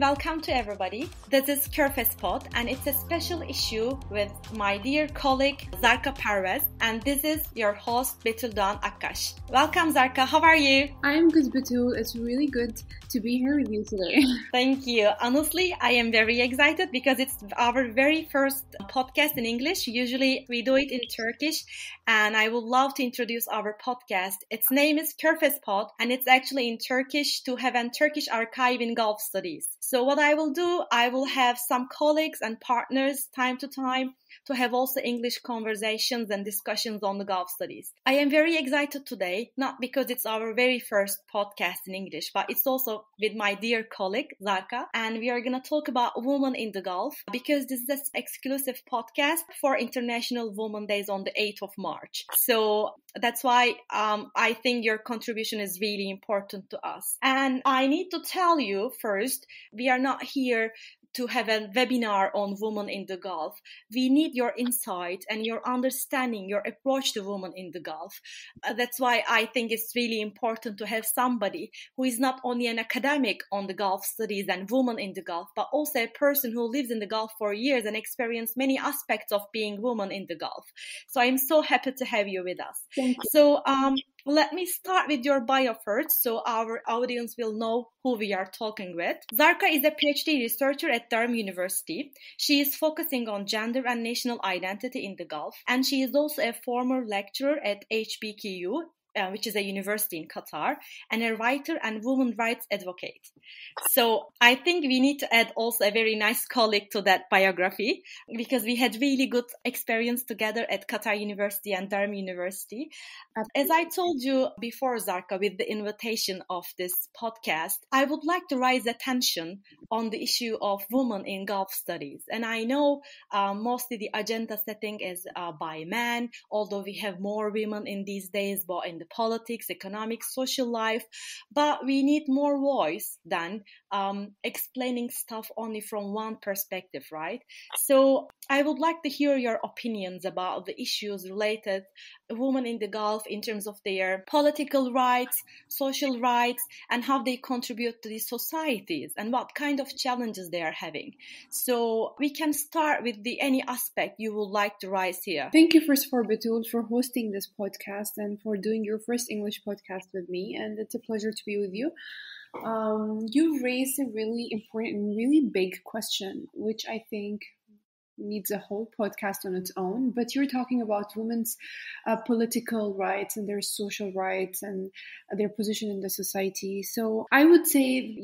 Welcome to everybody. This is KörfezPod and it's a special issue with my dear colleague Zarqa Parvez, and this is your host Betul Dogan Akkas. Welcome Zarqa, how are you? I'm good, Betul. It's really good to be here with you today. Thank you. Honestly, I am very excited because it's our very first podcast in English. Usually we do it in Turkish, and I would love to introduce our podcast. Its name is KörfezPod and it's actually in Turkish to have a Turkish archive in Gulf studies. So what I will do, I will have some colleagues and partners time to time to have also English conversations and discussions on the Gulf studies. I am very excited today, not because it's our very first podcast in English, but it's also with my dear colleague, Zarqa, and we are going to talk about women in the Gulf because this is an exclusive podcast for International Women Days on the 8th of March. So that's why I think your contribution is really important to us. And I need to tell you first, we are not here to have a webinar on women in the Gulf. We need your insight and your understanding, your approach to women in the Gulf. That's why I think it's really important to have somebody who is not only an academic on the Gulf studies and women in the Gulf, but also a person who lives in the Gulf for years and experienced many aspects of being woman in the Gulf. So I'm so happy to have you with us. Thank you. So let me start with your bio first, so our audience will know who we are talking with. Zarqa is a PhD researcher at Durham University. She is focusing on gender and national identity in the Gulf, and she is also a former lecturer at HBKU, which is a university in Qatar, and a writer and women rights advocate. So I think we need to add also a very nice colleague to that biography because we had really good experience together at Qatar University and Durham University. As I told you before, Zarqa, with the invitation of this podcast, I would like to raise attention on the issue of women in Gulf studies. And I know mostly the agenda setting is by men, although we have more women in these days, but in the politics, economics, social life, but we need more voice than explaining stuff only from one perspective, right? So I would like to hear your opinions about the issues related to women in the Gulf in terms of their political rights, social rights, and how they contribute to the societies and what kind of challenges they are having. So we can start with any aspect you would like to raise here. Thank you first for Betul for hosting this podcast and for doing your first English podcast with me. And it's a pleasure to be with you. You've raised a really important, really big question, which I think needs a whole podcast on its own. But you're talking about women's political rights and their social rights and their position in the society. So I would say,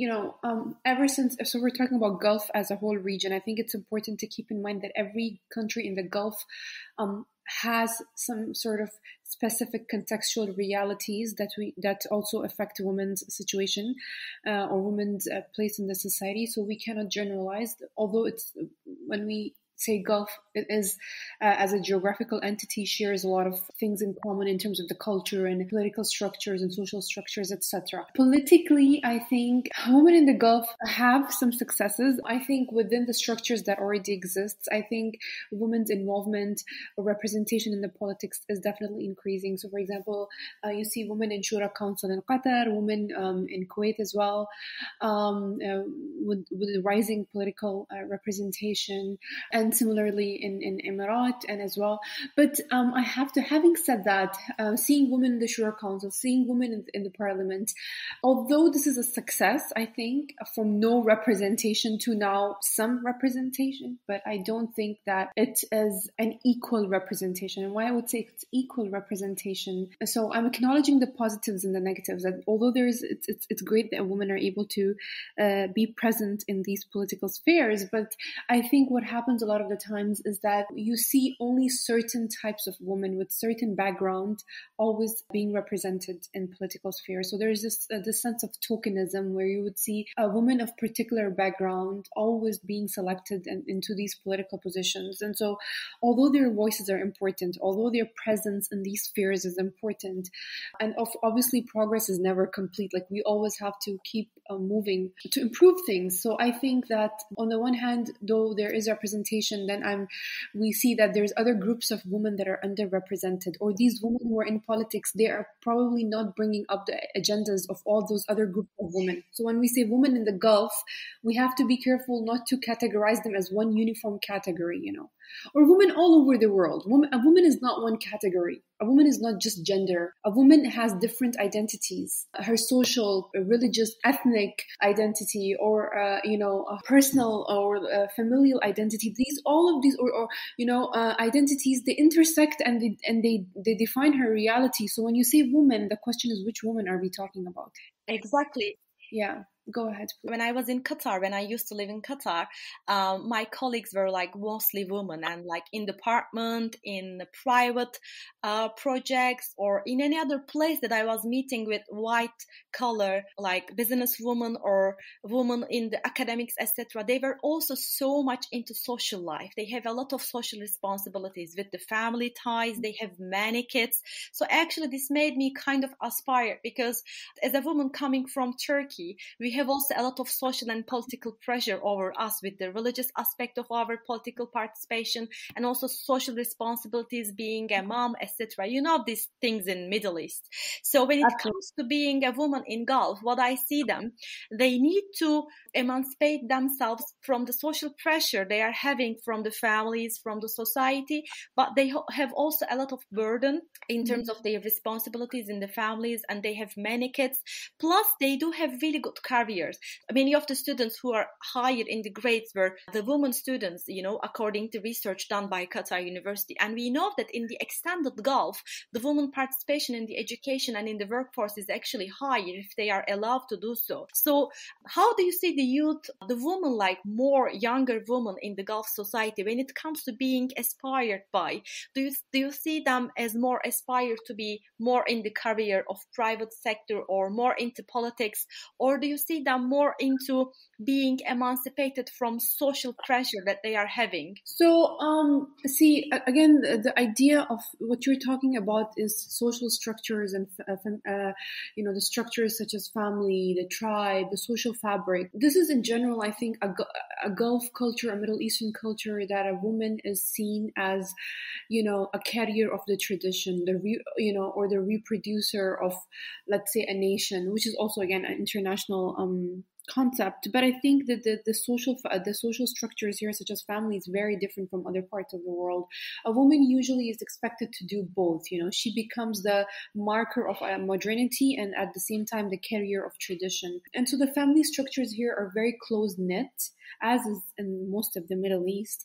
ever since, so we're talking about Gulf as a whole region, I think it's important to keep in mind that every country in the Gulf has some sort of specific contextual realities that also affect women's situation or women's place in the society. So we cannot generalize, although when we say Gulf, it is as a geographical entity shares a lot of things in common in terms of the culture and political structures and social structures, etc. Politically, I think women in the Gulf have some successes. I think within the structures that already exist, I think women's involvement or representation in the politics is definitely increasing. So, for example, you see women in Shura Council in Qatar, women in Kuwait as well, with the rising political representation, and similarly in Emirat and as well. But having said that, seeing women in the Shura Council, seeing women in the parliament, although this is a success, I think, from no representation to now some representation, but I don't think that it is an equal representation. And why I would say it's equal representation. So I'm acknowledging the positives and the negatives. That although it's great that women are able to be present in these political spheres, but I think what happens a lot of the times is that you see only certain types of women with certain background always being represented in political spheres. So there's this sense of tokenism where you would see a woman of particular background always being selected into these political positions. And so although their voices are important, although their presence in these spheres is important, and obviously progress is never complete, like we always have to keep moving to improve things. So I think that on the one hand, though there is representation education, then we see that there's other groups of women that are underrepresented, or these women who are in politics, they are probably not bringing up the agendas of all those other groups of women. So when we say women in the Gulf, we have to be careful not to categorize them as one uniform category, or women all over the world. A woman is not one category. A woman is not just gender. A woman has different identities. Her social, religious, ethnic identity, or a personal or familial identity. All of these, identities, they intersect and they define her reality. So when you say woman, the question is, which woman are we talking about? Exactly. Yeah. Go ahead, please. When I was in Qatar, when I used to live in Qatar, my colleagues were like mostly women, and like in department, in the private projects, or in any other place that I was meeting with white collar, like business women or women in the academics, etc. They were also so much into social life. They have a lot of social responsibilities with the family ties. They have many kids. So actually this made me kind of aspire, because as a woman coming from Turkey, we have also a lot of social and political pressure over us with the religious aspect of our political participation, and also social responsibilities, being a mom, etc. These things in Middle East. So when it comes to being a woman in Gulf, what I see them, they need to emancipate themselves from the social pressure they are having from the families, from the society, but they have also a lot of burden in terms of their responsibilities in the families, and they have many kids. Plus, they do have really good careers. Many of the students who are higher in the grades were the women students, according to research done by Qatar University. And we know that in the extended Gulf, the women participation in the education and in the workforce is actually higher if they are allowed to do so. So how do you see the youth, the women, like more younger women in the Gulf society, when it comes to being aspired by? Do you see them as more aspired to be more in the career of private sector or more into politics, or do you see them more into being emancipated from social pressure that they are having? So, again, the idea of what you're talking about is social structures and, the structures such as family, the tribe, the social fabric. This is in general, I think, a Gulf culture, a Middle Eastern culture, that a woman is seen as, a carrier of the tradition, or the reproducer of, let's say, a nation, which is also, again, an international concept. But I think that the social structures here, such as family, is very different from other parts of the world. A woman usually is expected to do both. She becomes the marker of modernity and at the same time the carrier of tradition. And so the family structures here are very close knit, as is in most of the Middle East.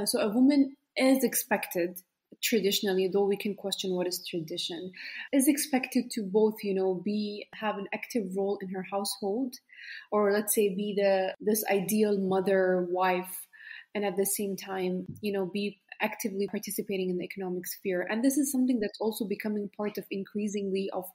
So a woman is expected, traditionally, though we can question what is tradition, is expected to both, have an active role in her household, or let's say be this ideal mother, wife, and at the same time, be actively participating in the economic sphere. And this is something that's also becoming part of increasingly of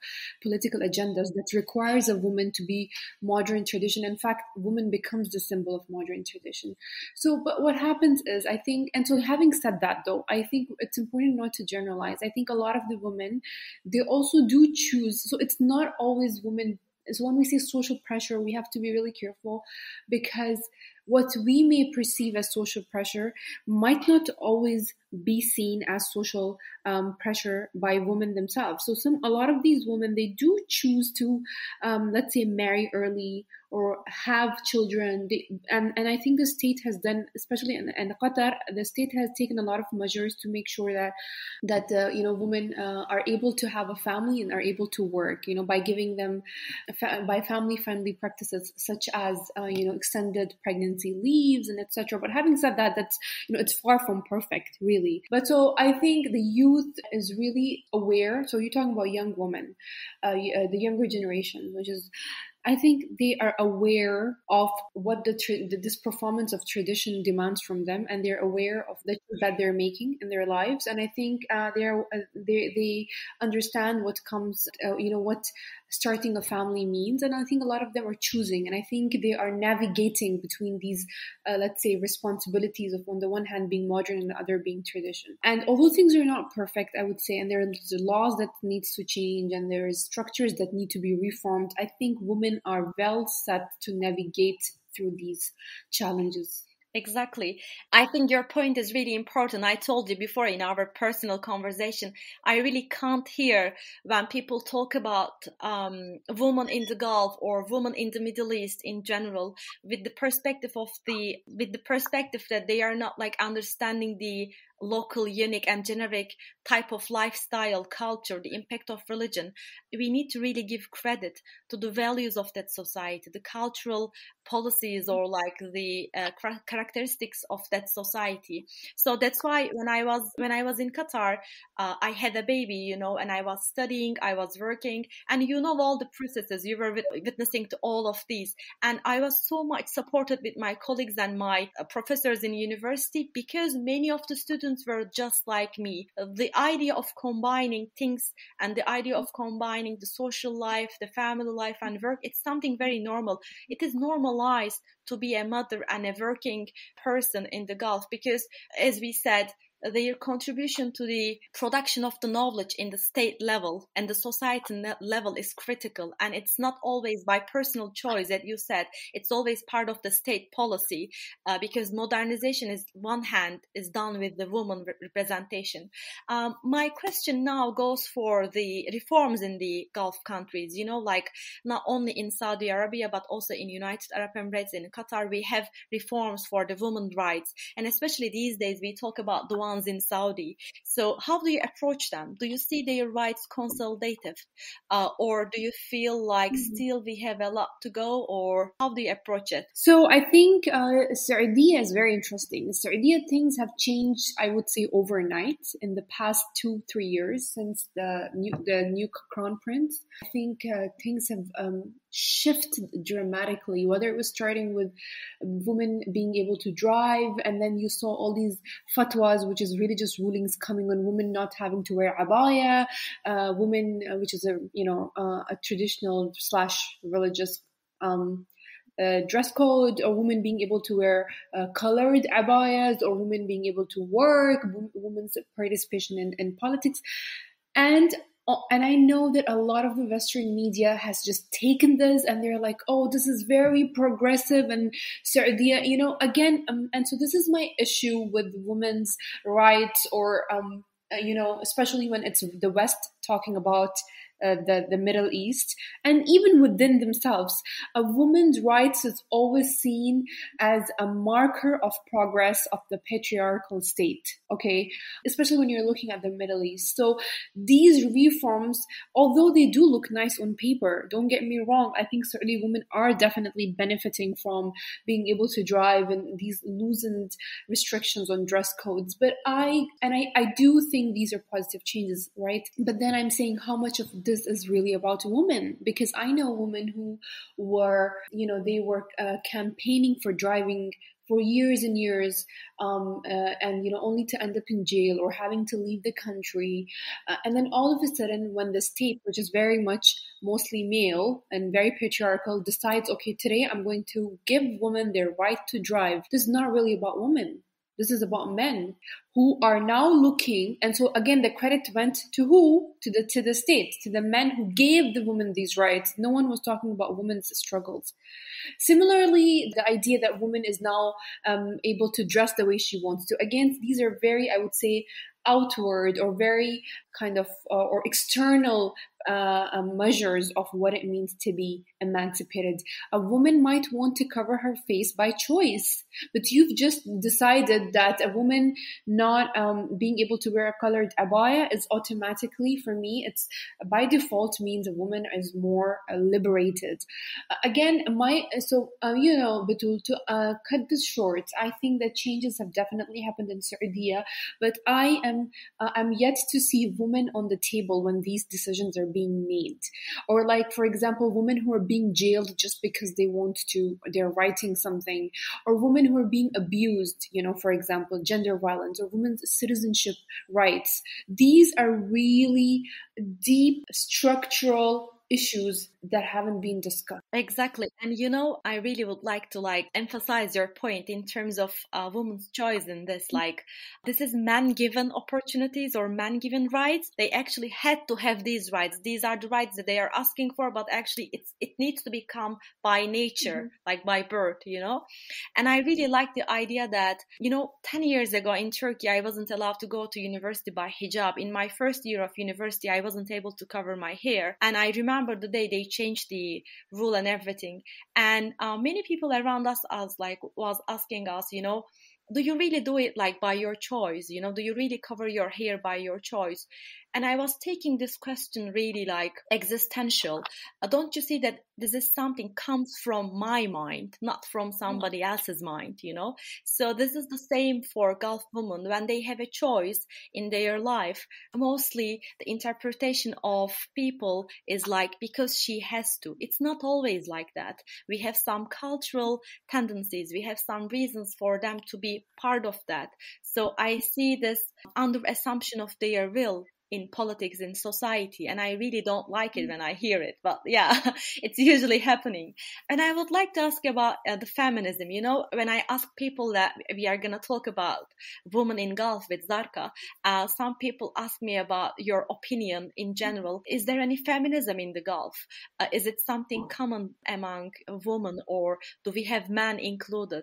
political agendas that requires a woman to be modern tradition. In fact, woman becomes the symbol of modern tradition. So, but what happens is, I think, and so having said that though, I think it's important not to generalize. I think a lot of the women, they also do choose, so it's not always women. So when we say social pressure, we have to be really careful, because what we may perceive as social pressure might not always be seen as social pressure by women themselves. So a lot of these women, they do choose to, let's say, marry early or have children. And I think the state has done, especially in Qatar, the state has taken a lot of measures to make sure that women are able to have a family and are able to work, by giving them by family-friendly practices such as extended pregnancy leaves and etc. But having said that, that's it's far from perfect, really. But so I think the youth is really aware. So you're talking about young women, the younger generation, which is, I think they are aware of what this performance of tradition demands from them, and they're aware of the choice that they're making in their lives. And I think they understand what comes, what starting a family means. And I think a lot of them are choosing, and I think they are navigating between these, let's say, responsibilities of, on the one hand, being modern and the other being tradition. And although things are not perfect, I would say, and there are laws that needs to change, and there is structures that need to be reformed, I think women are well set to navigate through these challenges. Exactly. I think your point is really important. I told you before in our personal conversation, I really can't hear when people talk about women in the Gulf or women in the Middle East in general, with the perspective that they are not like understanding the local, unique, and generic type of lifestyle, culture, the impact of religion. We need to really give credit to the values of that society, the cultural policies or like the characteristics of that society. So that's why when I was in Qatar, I had a baby, and I was studying, I was working, and all the processes you were witnessing to all of these, and I was so much supported with my colleagues and my professors in university because many of the students were just like me. The idea of combining things and the idea of combining the social life, the family life, and work, it's something very normal. It is normalized to be a mother and a working person in the Gulf because, as we said, their contribution to the production of the knowledge in the state level and the society level is critical. And it's not always by personal choice, that you said. It's always part of the state policy because modernization is one hand is done with the woman representation. My question now goes for the reforms in the Gulf countries, like not only in Saudi Arabia, but also in United Arab Emirates, in Qatar, we have reforms for the women's rights. And especially these days, we talk about the ones in Saudi. So how do you approach them? Do you see their rights consolidated? Or do you feel like still we have a lot to go? Or how do you approach it? So I think Saudi is very interesting. Saudi, things have changed, I would say, overnight in the past 2-3 years since the new crown prince. I think things have shifted dramatically, whether it was starting with women being able to drive, and then you saw all these fatwas, which is really just rulings coming on women not having to wear abaya, women, which is a traditional / religious dress code, or women being able to wear colored abayas, or women being able to work, women's participation in politics. And I know that a lot of the Western media has just taken this and they're like, oh, this is very progressive and Saudi, again. And so this is my issue with women's rights, or, especially when it's the West talking about the Middle East, and even within themselves, a woman's rights is always seen as a marker of progress of the patriarchal state, okay? Especially when you're looking at the Middle East. So these reforms, although they do look nice on paper, don't get me wrong, I think certainly women are definitely benefiting from being able to drive and these loosened restrictions on dress codes. But I do think these are positive changes, right? But then I'm saying how much of this is really about women, because I know women who were, they were campaigning for driving for years and years, and only to end up in jail or having to leave the country, and then all of a sudden, when the state, which is very much mostly male and very patriarchal, decides, okay, today I'm going to give women their right to drive, this is not really about women. This is about men who are now looking, and so again, the credit went to who? To the state, to the men who gave the women these rights. No one was talking about women's struggles. Similarly, the idea that woman is now able to dress the way she wants to. Again, these are very, I would say, outward or very kind of or external measures of what it means to be emancipated. A woman might want to cover her face by choice, but you've just decided that a woman not being able to wear a colored abaya is automatically, for me, it's by default means a woman is more liberated. Again, Betul, to cut this short, I think that changes have definitely happened in Saudi, but I'm yet to see women on the table when these decisions are being made. Or like, for example, women who are being jailed just because they're writing something, or women who are being abused, for example, gender violence or women's citizenship rights. These are really deep structural issues that haven't been discussed. Exactly. And I really would like to emphasize your point in terms of women's choice in this. This is man given opportunities or man given rights. They actually had to have these rights. These are the rights that they are asking for, but actually it needs to become by nature, like by birth, And I really like the idea that, 10 years ago in Turkey, I wasn't allowed to go to university by hijab. In my first year of university, I wasn't able to cover my hair. And I remember the day they changed the rule and everything. And many people around us was asking us, do you really do it by your choice? Do you really cover your hair by your choice? And I was taking this question really existential. Don't you see that this is something comes from my mind, not from somebody else's mind, So this is the same for Gulf women. When they have a choice in their life, mostly the interpretation of people is because she has to. It's not always like that. We have some cultural tendencies. We have some reasons for them to be part of that. So I see this under assumption of their will in politics, in society, and I really don't like it when I hear it, but yeah, it's usually happening. And I would like to ask about the feminism. When I ask people that we are going to talk about women in Gulf with Zarqa, some people ask me about your opinion in general. Is there any feminism in the Gulf? Is it something common among women, or do we have men included?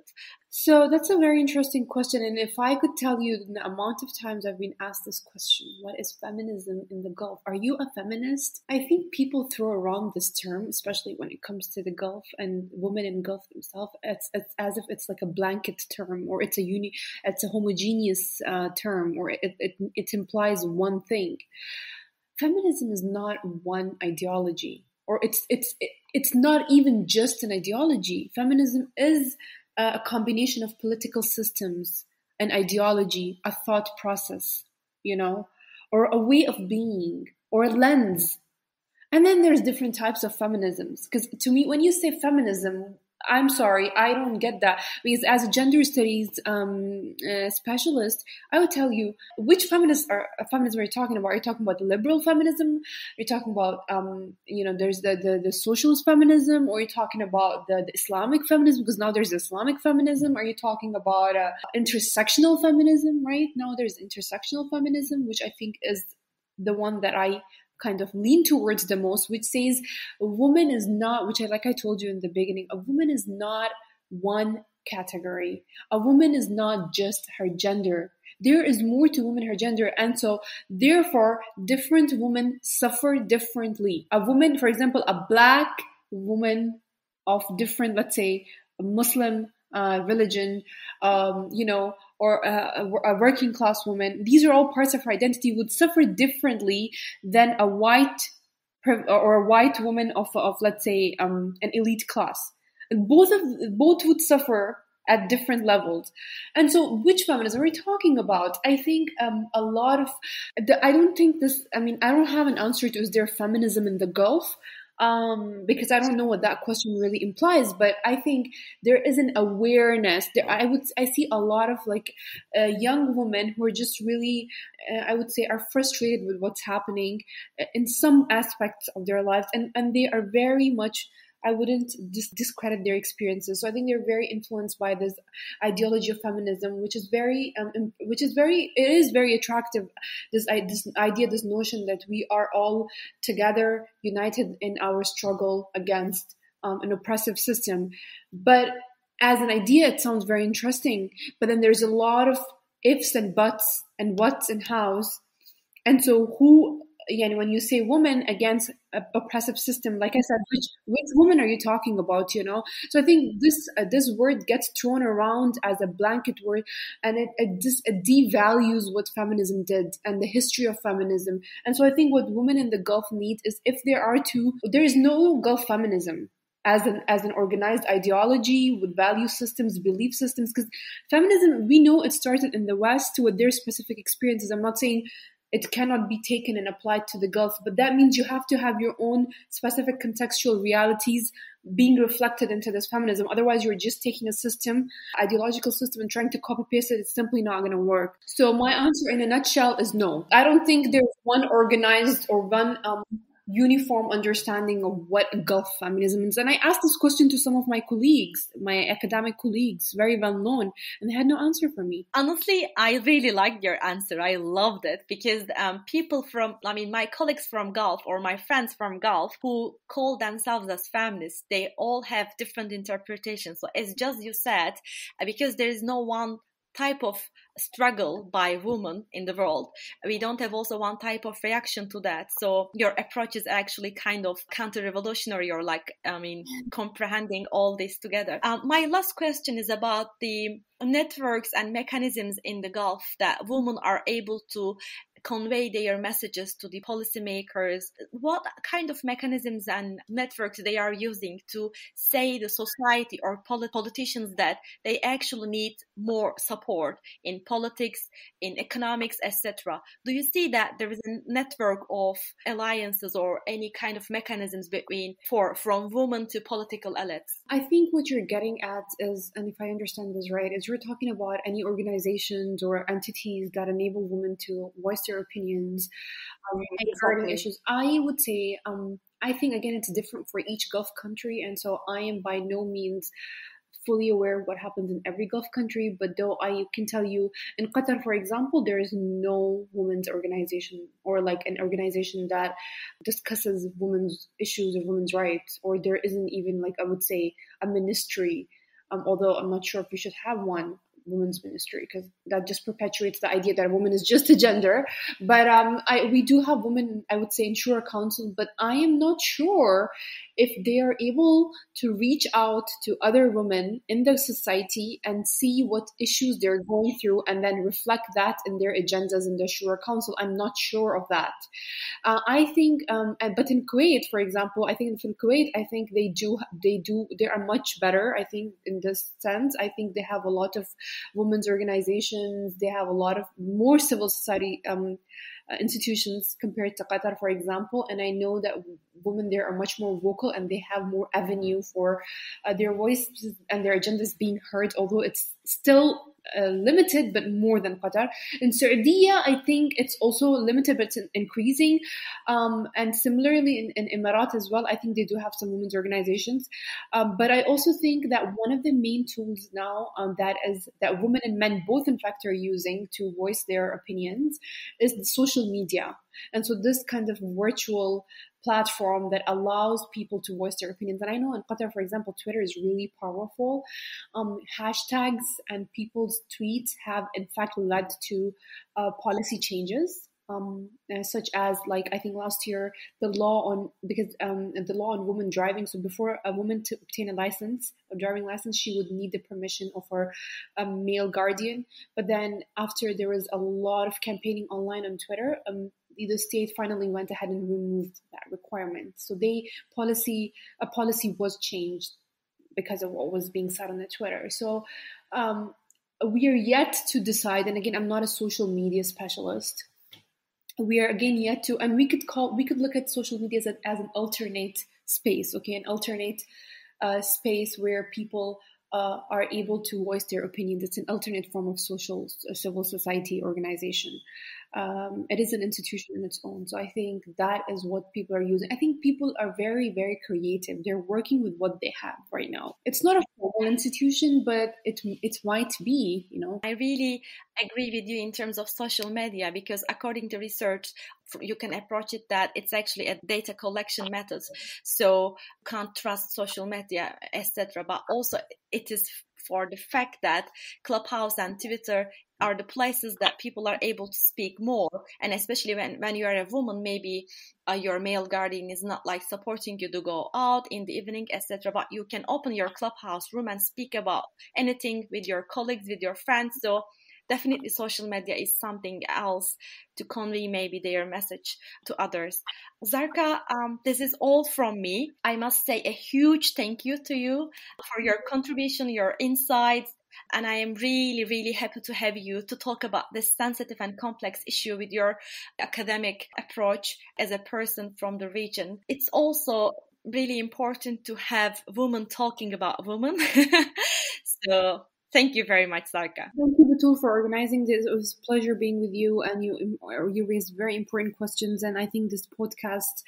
So that's a very interesting question. And if I could tell you the amount of times I've been asked this question, what is feminism in the Gulf? Are you a feminist? I think people throw around this term, especially when it comes to the Gulf and women in Gulf themselves. It's as if it's like a blanket term, or it's a homogeneous term, or it implies one thing. Feminism is not one ideology, or it's not even just an ideology. Feminism is a combination of political systems, an ideology, a thought process, or a way of being, or a lens. And then there's different types of feminisms. Because to me, when you say feminism, I'm sorry, I don't get that. Because as a gender studies specialist, I would tell you, which feminism are you talking about? Are you talking about liberal feminism? Are you talking about, there's the socialist feminism? Or are you talking about the Islamic feminism? Because now there's Islamic feminism. Are you talking about intersectional feminism, right? Now there's intersectional feminism, which I think is the one that I kind of lean towards the most, which says a woman is not, like I told you in the beginning, a woman is not one category. A woman is not just her gender. There is more to women, her gender. And so therefore, different women suffer differently. A woman, for example, a black woman of different, let's say, Muslim religion, or a working class woman, these are all parts of her identity, would suffer differently than a white woman of let's say an elite class. Both would suffer at different levels. And so which feminism are we talking about? I think a lot of I don't have an answer to is there feminism in the Gulf, because I don't know what that question really implies, but I think there is an awareness there. I see a lot of young women who are just really, I would say, are frustrated with what's happening in some aspects of their lives, and they are very much, I wouldn't discredit their experiences. So I think they're very influenced by this ideology of feminism, which is very attractive. This idea, this notion that we are all together, united in our struggle against an oppressive system. But as an idea, it sounds very interesting. But then there's a lot of ifs and buts and whats and hows. And so when you say woman against an oppressive system, like I said, which woman are you talking about, So I think this word gets thrown around as a blanket word, and it devalues what feminism did and the history of feminism. And so I think what women in the Gulf need is, if there is no Gulf feminism as an organized ideology with value systems, belief systems, because feminism, we know it started in the West with their specific experiences. I'm not saying it cannot be taken and applied to the Gulf, but that means you have to have your own specific contextual realities being reflected into this feminism. Otherwise, you're just taking a system, ideological system, and trying to copy paste it. It's simply not going to work. So my answer in a nutshell is no. I don't think there's one organized or one uniform understanding of what Gulf feminism is. And I asked this question to some of my colleagues, my academic colleagues, very well known, and they had no answer for me. Honestly, I really liked your answer. I loved it because my colleagues from Gulf or my friends from Gulf who call themselves as feminists, they all have different interpretations. So it's just you said, because there is no one type of struggle by women in the world. We don't have also one type of reaction to that. So your approach is actually kind of counter-revolutionary or comprehending all this together. My last question is about the networks and mechanisms in the Gulf that women are able to convey their messages to the policymakers. What kind of mechanisms and networks they are using to say the society or politicians that they actually need more support in politics, in economics, etc. Do you see that there is a network of alliances or any kind of mechanisms from women to political elites? I think what you're getting at is, and if I understand this right, is you're talking about any organizations or entities that enable women to voice their opinions regarding issues. I would say, I think, again, it's different for each Gulf country. And so I am by no means fully aware of what happens in every Gulf country. But though I can tell you, in Qatar, for example, there is no women's organization or like an organization that discusses women's issues or women's rights. Or there isn't even, like, I would say, a ministry, although I'm not sure if we should have one women's ministry, because that just perpetuates the idea that a woman is just a gender. But we do have women, I would say, in Shura Council, but I am not sure if they are able to reach out to other women in the society and see what issues they're going through and then reflect that in their agendas in the Shura Council. I'm not sure of that. I think, but in Kuwait, for example, I think they are much better, I think, in this sense. I think they have a lot of women's organizations. They have a lot of more civil society institutions compared to Qatar, for example. And I know that women there are much more vocal and they have more avenue for their voices and their agendas being heard, although it's still limited, but more than Qatar. In Saudi, I think it's also limited, but it's increasing. And similarly in Emirat as well, I think they do have some women's organizations. But I also think that one of the main tools now that women and men both, in fact, are using to voice their opinions is the social media. And so this kind of virtual platform that allows people to voice their opinions. And I know in Qatar, for example, Twitter is really powerful. Hashtags and people's tweets have, in fact, led to policy changes. Such as, like, I think last year, the law on women driving. So before a woman to obtain a driving license, she would need the permission of her male guardian. But then after there was a lot of campaigning online on Twitter, the state finally went ahead and removed that requirement. So a policy was changed because of what was being said on the Twitter. So we are yet to decide. And again, I'm not a social media specialist. We are again yet to, and we could look at social media as an alternate space, okay, an alternate space where people are able to voice their opinions. It's an alternate form of civil society organization. It is an institution in its own. So I think that is what people are using. I think people are very, very creative. They're working with what they have right now. It's not a formal institution, but it might be, you know. I really agree with you in terms of social media, because according to research, you can approach it that it's actually a data collection method. So you can't trust social media, etc. But also it is for the fact that Clubhouse and Twitter are the places that people are able to speak more. And especially when you are a woman, maybe your male guardian is not like supporting you to go out in the evening, etc. But you can open your Clubhouse room and speak about anything with your colleagues, with your friends. So definitely social media is something else to convey maybe their message to others. Zarqa, this is all from me. I must say a huge thank you to you for your contribution, your insights. And I am really, really happy to have you to talk about this sensitive and complex issue with your academic approach as a person from the region. It's also really important to have women talking about women. So thank you very much, Zarqa. Thank you, Betul, for organizing this. It was a pleasure being with you, and you raised very important questions. And I think this podcast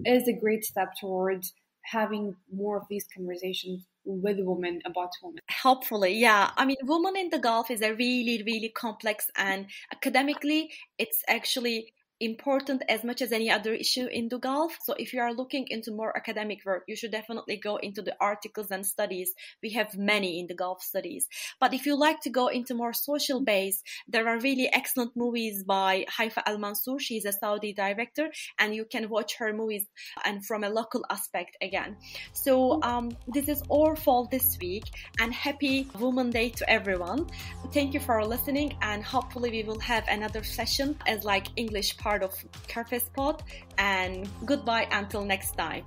is a great step towards having more of these conversations with women about women. Hopefully, yeah. I mean, women in the Gulf is a really, really complex, and academically, it's actually important as much as any other issue in the Gulf. So if you are looking into more academic work, you should definitely go into the articles and studies. We have many in the Gulf studies. But if you like to go into more social base, there are really excellent movies by Haifa Al-Mansour. She's a Saudi director, and you can watch her movies and from a local aspect again. So this is all for this week, and happy Women Day to everyone. Thank you for listening, and hopefully we will have another session as like English part of KörfezPod, and goodbye until next time.